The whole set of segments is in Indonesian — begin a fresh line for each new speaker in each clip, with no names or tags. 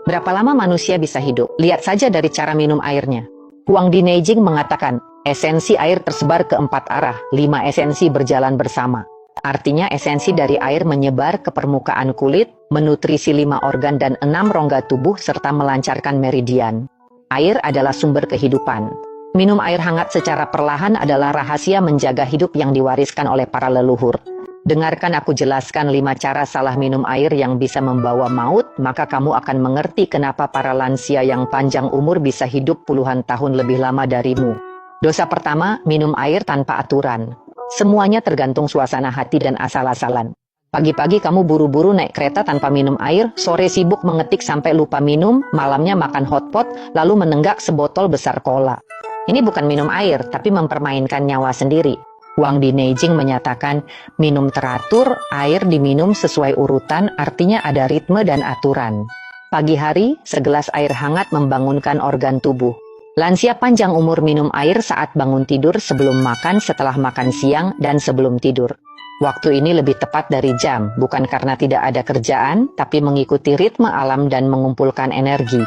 Berapa lama manusia bisa hidup? Lihat saja dari cara minum airnya. Huang Di Neijing mengatakan, esensi air tersebar ke 4 arah, 5 esensi berjalan bersama. Artinya esensi dari air menyebar ke permukaan kulit, menutrisi 5 organ dan 6 rongga tubuh serta melancarkan meridian. Air adalah sumber kehidupan. Minum air hangat secara perlahan adalah rahasia menjaga hidup yang diwariskan oleh para leluhur. Dengarkan aku jelaskan 5 cara salah minum air yang bisa membawa maut, maka kamu akan mengerti kenapa para lansia yang panjang umur bisa hidup puluhan tahun lebih lama darimu. Dosa pertama, minum air tanpa aturan. Semuanya tergantung suasana hati dan asal-asalan. Pagi-pagi kamu buru-buru naik kereta tanpa minum air, sore sibuk mengetik sampai lupa minum, malamnya makan hotpot, lalu menenggak sebotol besar cola. Ini bukan minum air, tapi mempermainkan nyawa sendiri. Huang Di Neijing menyatakan, minum teratur, air diminum sesuai urutan, artinya ada ritme dan aturan. Pagi hari, segelas air hangat membangunkan organ tubuh. Lansia panjang umur minum air saat bangun tidur, sebelum makan, setelah makan siang, dan sebelum tidur. Waktu ini lebih tepat dari jam, bukan karena tidak ada kerjaan, tapi mengikuti ritme alam dan mengumpulkan energi.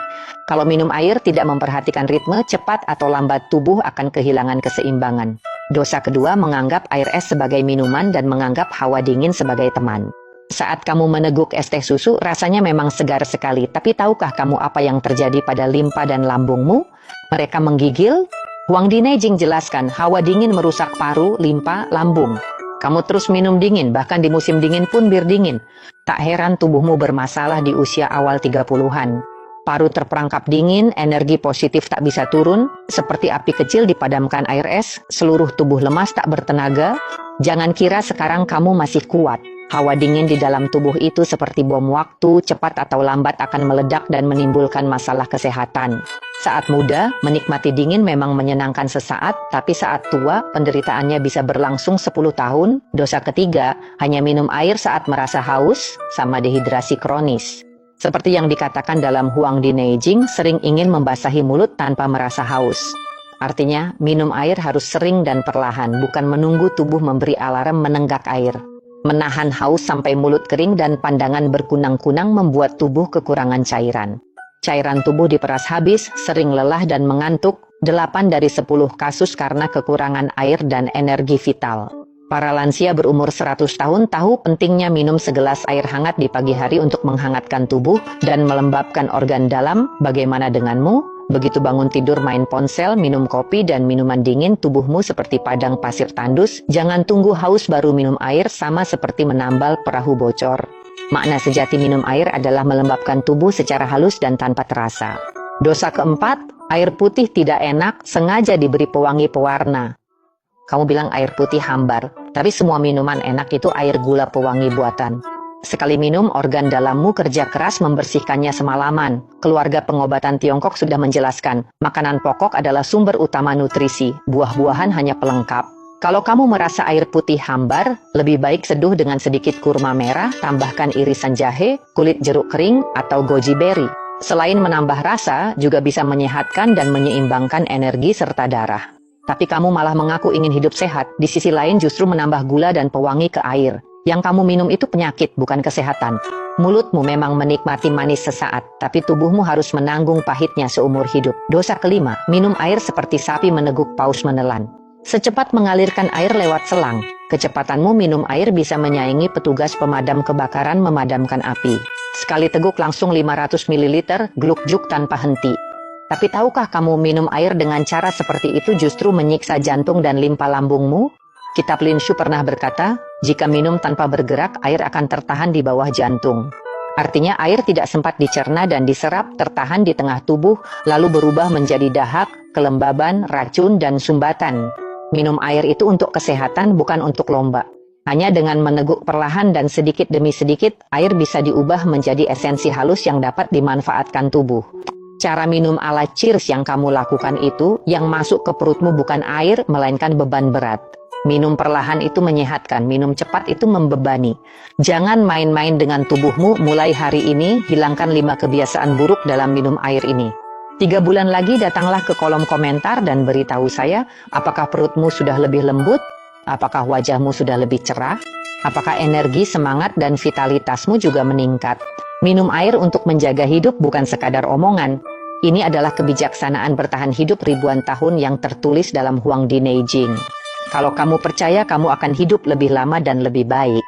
Kalau minum air tidak memperhatikan ritme, cepat atau lambat tubuh akan kehilangan keseimbangan. Dosa kedua, menganggap air es sebagai minuman dan menganggap hawa dingin sebagai teman. Saat kamu meneguk es teh susu, rasanya memang segar sekali, tapi tahukah kamu apa yang terjadi pada limpa dan lambungmu? Mereka menggigil. Huang Di Neijing jelaskan, hawa dingin merusak paru, limpa, lambung. Kamu terus minum dingin, bahkan di musim dingin pun bir dingin. Tak heran tubuhmu bermasalah di usia awal 30-an. Paru terperangkap dingin, energi positif tak bisa turun, seperti api kecil dipadamkan air es, seluruh tubuh lemas tak bertenaga. Jangan kira sekarang kamu masih kuat. Hawa dingin di dalam tubuh itu seperti bom waktu, cepat atau lambat akan meledak dan menimbulkan masalah kesehatan. Saat muda, menikmati dingin memang menyenangkan sesaat, tapi saat tua, penderitaannya bisa berlangsung 10 tahun. Dosa ketiga, hanya minum air saat merasa haus, sama dehidrasi kronis. Seperti yang dikatakan dalam Huang Di Neijing, sering ingin membasahi mulut tanpa merasa haus. Artinya, minum air harus sering dan perlahan, bukan menunggu tubuh memberi alarm menenggak air. Menahan haus sampai mulut kering dan pandangan berkunang-kunang membuat tubuh kekurangan cairan. Cairan tubuh diperas habis, sering lelah dan mengantuk, 8 dari 10 kasus karena kekurangan air dan energi vital. Para lansia berumur 100 tahun tahu pentingnya minum segelas air hangat di pagi hari untuk menghangatkan tubuh dan melembabkan organ dalam. Bagaimana denganmu? Begitu bangun tidur main ponsel, minum kopi dan minuman dingin, tubuhmu seperti padang pasir tandus. Jangan tunggu haus baru minum air, sama seperti menambal perahu bocor. Makna sejati minum air adalah melembabkan tubuh secara halus dan tanpa terasa. Dosa keempat, air putih tidak enak, sengaja diberi pewangi pewarna. Kamu bilang air putih hambar, tapi semua minuman enak itu air gula pewangi buatan. Sekali minum, organ dalammu kerja keras membersihkannya semalaman. Keluarga pengobatan Tiongkok sudah menjelaskan, makanan pokok adalah sumber utama nutrisi, buah-buahan hanya pelengkap. Kalau kamu merasa air putih hambar, lebih baik seduh dengan sedikit kurma merah, tambahkan irisan jahe, kulit jeruk kering, atau goji berry. Selain menambah rasa, juga bisa menyehatkan dan menyeimbangkan energi serta darah. Tapi kamu malah mengaku ingin hidup sehat, di sisi lain justru menambah gula dan pewangi ke air. Yang kamu minum itu penyakit, bukan kesehatan. Mulutmu memang menikmati manis sesaat, tapi tubuhmu harus menanggung pahitnya seumur hidup. Dosa kelima, minum air seperti sapi meneguk paus menelan. Secepat mengalirkan air lewat selang, kecepatanmu minum air bisa menyaingi petugas pemadam kebakaran memadamkan api. Sekali teguk langsung 500 ml, gluk-gluk tanpa henti. Tapi tahukah kamu minum air dengan cara seperti itu justru menyiksa jantung dan limpa lambungmu? Kitab Lin Shu pernah berkata, jika minum tanpa bergerak, air akan tertahan di bawah jantung. Artinya air tidak sempat dicerna dan diserap, tertahan di tengah tubuh, lalu berubah menjadi dahak, kelembaban, racun, dan sumbatan. Minum air itu untuk kesehatan, bukan untuk lomba. Hanya dengan meneguk perlahan dan sedikit demi sedikit, air bisa diubah menjadi esensi halus yang dapat dimanfaatkan tubuh. Cara minum ala Cheers yang kamu lakukan itu, yang masuk ke perutmu bukan air, melainkan beban berat. Minum perlahan itu menyehatkan, minum cepat itu membebani. Jangan main-main dengan tubuhmu, mulai hari ini, hilangkan 5 kebiasaan buruk dalam minum air ini. 3 bulan lagi datanglah ke kolom komentar dan beritahu saya, apakah perutmu sudah lebih lembut? Apakah wajahmu sudah lebih cerah? Apakah energi, semangat, dan vitalitasmu juga meningkat? Minum air untuk menjaga hidup bukan sekadar omongan. Ini adalah kebijaksanaan bertahan hidup ribuan tahun yang tertulis dalam Huang di Neijing. Kalau kamu percaya, kamu akan hidup lebih lama dan lebih baik.